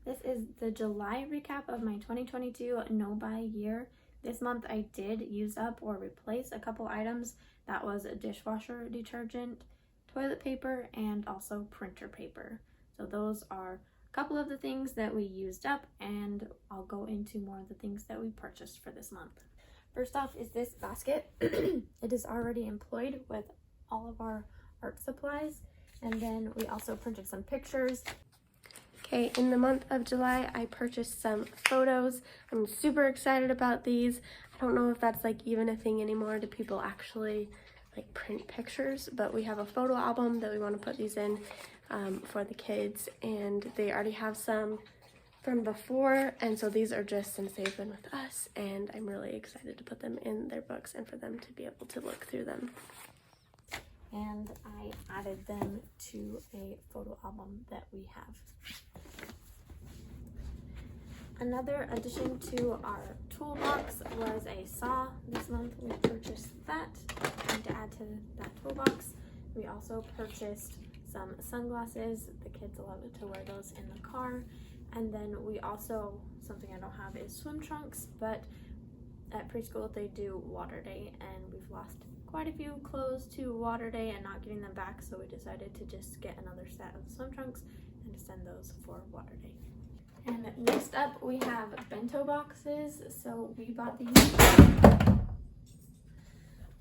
This is the July recap of my 2022 no-buy year. This month I did use up or replace a couple items. That was a dishwasher detergent, toilet paper, and also printer paper. So those are a couple of the things that we used up, and I'll go into more of the things that we purchased for this month. First off is this basket. It is already employed with all of our art supplies, and then we also printed some pictures. Okay, in the month of July, I purchased some photos. I'm super excited about these. I don't know if that's like even a thing anymore. Do people actually like print pictures? But we have a photo album that we want to put these in for the kids, and they already have some from before, and so these are just since they've been with us, and I'm really excited to put them in their books and for them to be able to look through them. And I added them to a photo album that we have. Another addition to our toolbox was a saw. This month we purchased that and to add to that toolbox. We also purchased some sunglasses. The kids love to wear those in the car. And then we also, something I don't have is swim trunks, but at preschool they do water day, and we've lost quite a few clothes to water day and not getting them back, so we decided to just get another set of swim trunks and to send those for water day. And next up we have bento boxes. So we bought these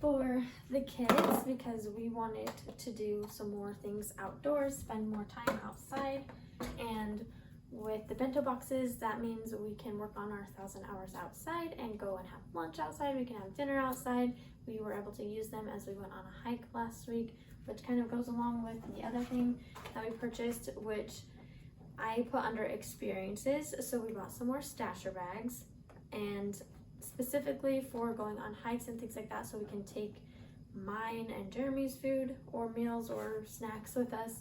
for the kids because we wanted to do some more things outdoors, spend more time outside, and with the bento boxes, that means we can work on our 1,000 hours outside and go and have lunch outside. We can have dinner outside. We were able to use them as we went on a hike last week, which kind of goes along with the other thing that we purchased, which I put under experiences. So we bought some more stasher bags, and specifically for going on hikes and things like that, so we can take mine and Jeremy's food or meals or snacks with us.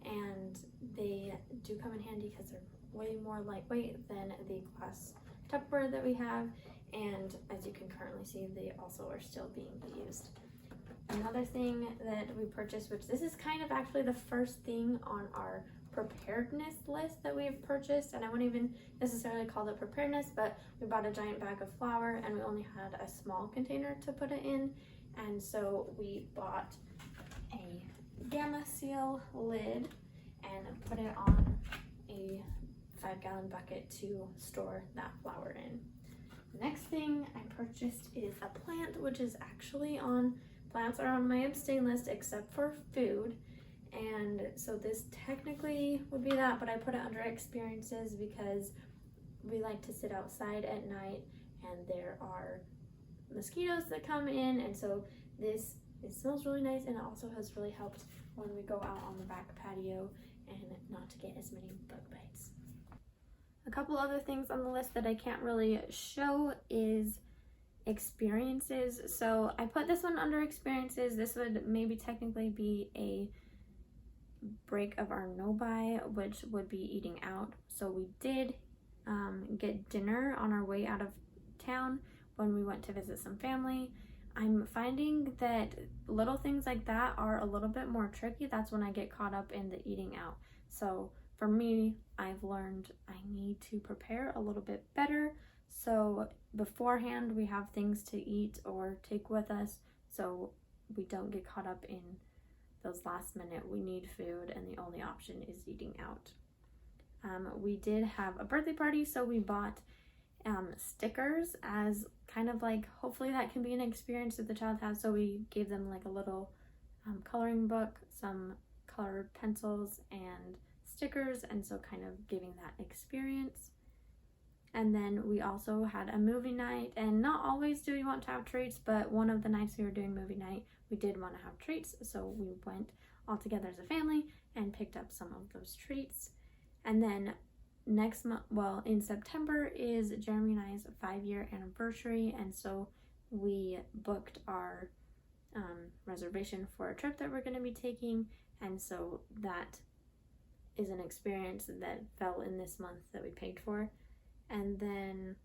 And they do come in handy because they're way more lightweight than the glass Tupperware that we have, and as you can currently see, they also are still being used. Another thing that we purchased, which this is kind of actually the first thing on our preparedness list that we've purchased, and I wouldn't even necessarily call it preparedness, but we bought a giant bag of flour and we only had a small container to put it in, and so we bought a Gamma Seal lid and put it on a 5-gallon bucket to store that flour in. The next thing I purchased is a plant, which is actually plants are on my abstain list except for food, and so this technically would be that, but I put it under experiences because we like to sit outside at night and there are mosquitoes that come in, and so it smells really nice, and it also has really helped when we go out on the back patio and not to get as many bug bites. A couple other things on the list that I can't really show is experiences. So I put this one under experiences. This would maybe technically be a break of our no-buy, which would be eating out. So we did get dinner on our way out of town when we went to visit some family. I'm finding that little things like that are a little bit more tricky. That's when I get caught up in the eating out. So for me, I've learned I need to prepare a little bit better. So beforehand, we have things to eat or take with us so we don't get caught up in those last minute, we need food and the only option is eating out. We did have a birthday party, so we bought stickers as kind of like, hopefully that can be an experience that the child has, so we gave them like a little coloring book, some colored pencils and stickers, and so kind of giving that experience. And then we also had a movie night, and not always do we want to have treats, but one of the nights we were doing movie night we did want to have treats, so we went all together as a family and picked up some of those treats. And then next month, well, in September is Jeremy and I's 5-year anniversary, and so we booked our reservation for a trip that we're going to be taking, and so that is an experience that fell in this month that we paid for. And then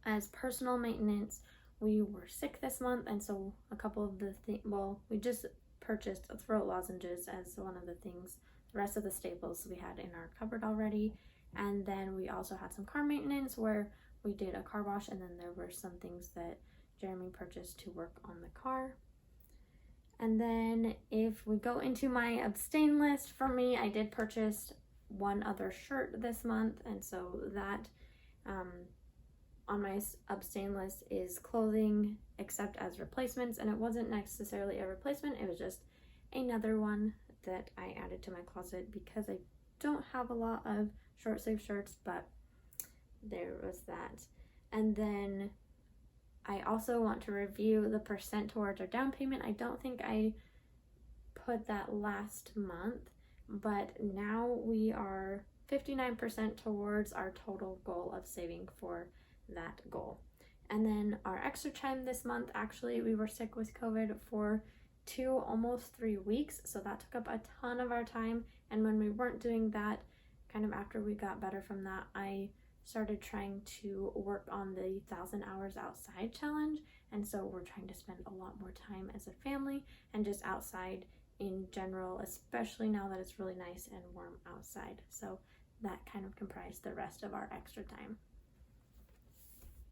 as personal maintenance, we were sick this month, and so a couple of the we just purchased throat lozenges as one of the things. The rest of the staples we had in our cupboard already, And then we also had some car maintenance where we did a car wash, and then there were some things that Jeremy purchased to work on the car. And then if we go into my abstain list, for me, I did purchase one other shirt this month, and so that on my abstain list is clothing except as replacements, and it wasn't necessarily a replacement, it was just another one that I added to my closet because I don't have a lot of short sleeve shirts, but there was that. And then I also want to review the percent towards our down payment. I don't think I put that last month, but now we are 59% towards our total goal of saving for that goal. And then our extra time this month, actually we were sick with COVID for almost 3 weeks, so that took up a ton of our time. And when we weren't doing that, kind of after we got better from that, I started trying to work on the 1,000 hours outside challenge, and so we're trying to spend a lot more time as a family and just outside in general, especially now that it's really nice and warm outside. So that kind of comprised the rest of our extra time.